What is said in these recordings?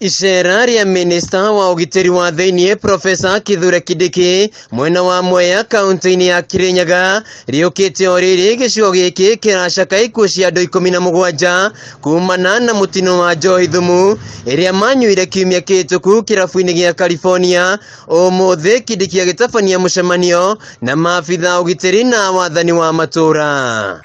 Icera rĩa minista wa ugitiri wa thiini Profesa Kithure Kindiki mwena wa Mwea kaunti-ini ya Kirinyaga riukite o riri gicigo giki kiracaka ikuũ cia andu 17 kumana na mutino wa njohi thumu iria manyuire kiumia kihituku kirabu-ini gia California. Umuthi Kindiki agitabania mucemanio na maabitha ugitiri na wathani wa matura.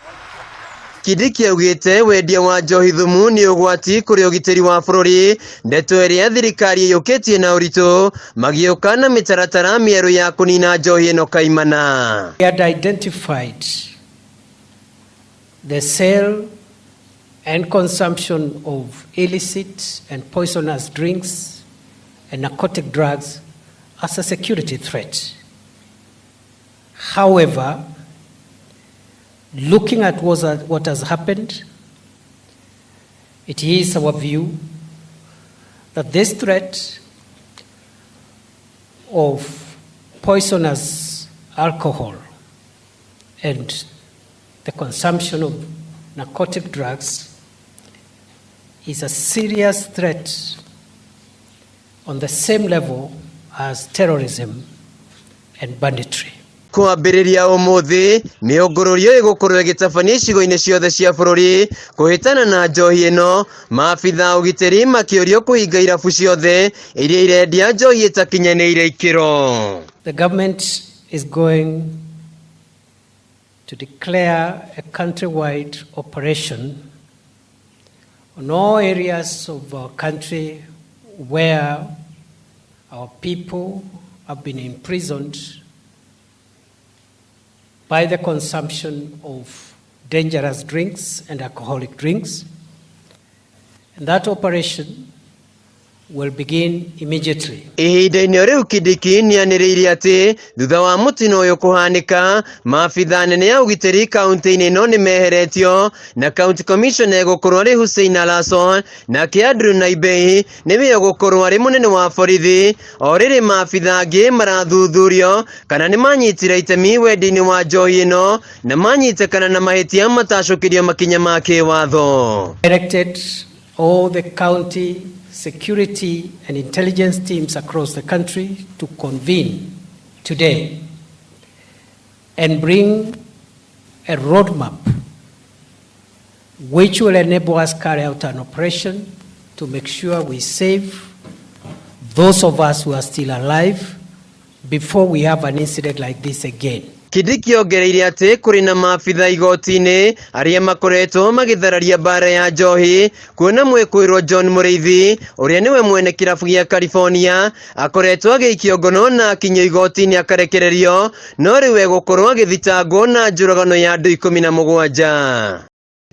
Kindiki augite wendia wa njohi thumu ni ugwati kuri ugitiri wa bururi, ndeto iria thirikari yukitie na uritu magioka na mitaratara mieru ya kunina njohi ino kaimana. We had identified the sale and consumption of illicit and poisonous drinks and narcotic drugs as a security threat. However, looking at what has happened, it is our view that this threat of poisonous alcohol and the consumption of narcotic drugs is a serious threat on the same level as terrorism and banditry. Kwambiriria umuthi miungururio igukorwo igitabania icigo-ini ciothe cia bururi kuhitana na njohi ino, maabitha ugitiri makiurio kuhinga irabu ciothe iria irendia njohi itakinyanĩire ikiro. The government is going to declare a countrywide operation on all areas of our country where our people have been imprisoned by the consumption of dangerous drinks and alcoholic drinks. And that operation will begin immediately. Ihinda-inĩ riu Kindiki nianĩrĩire ati thutha wa mutino uyu kuhanika maabitha nene ya ugitiri kaunti-ini ino nimeheretio na county commissioner egukorwo ari Hussein Alason na Andrew Naibei niwe egukorwo ari munene wa borithi, o riri maabitha angi marathuthurio kana nimanyitire itemi wendi-ini wa njohi ino na manyitikana na mahitia matacukirio makinya ma kiwatho. Directed all the county security and intelligence teams across the country to convene today and bring a roadmap which will enable us carry out an operation to make sure we save those of us who are still alive before we have an incident like this again. Kindiki ongereire ati kuri na maabitha igoti-ini aria makoretwo magithararia bara ya njohi, kuona mwikuirwo John Muriithi uria niwe mwene kirabu gia California akoretwo agiikio ngono na akinyo igoti-ini akarekererio, no riu egukorwo agithitangwo na njuragano ya andu 17.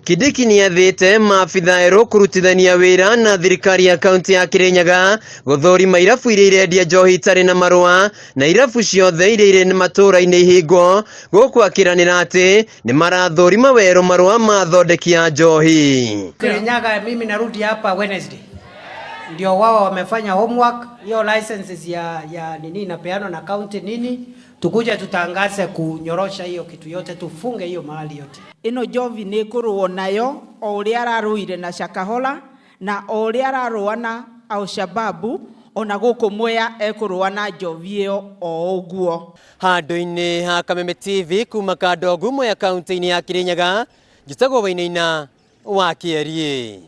Kindiki niathite maabitha erũ kurutithania wira na thirikari ya kaunti ya Kirinyaga guthurima irabu iria irendia njohi itari na marua na irabu ciothe iria iri matura-ini ihingwo guku akiranira ati ni marathurima weru marua ma thondeki ya njohi. Kirinyaga, mimi narudi hapa Wednesday, ndio wao wamefanya homework. Hiyo licenses ya nini inapeanwa na county nini, tukuja tutangaze kunyorosha hiyo kitu yote, tufunge hiyo mahali yote. Ino njovi ni kuruo nayo o uria araruire na Shakahola na o uria ararua na Al-Shababu ona guku Mwea ekurua na njovi iyo o uguo. Handu-ini ha Kameme TV kuma Kandogu Mwea kaunti-ini ya Kirinyaga, njitagwo Wainaina wa Kĩeri.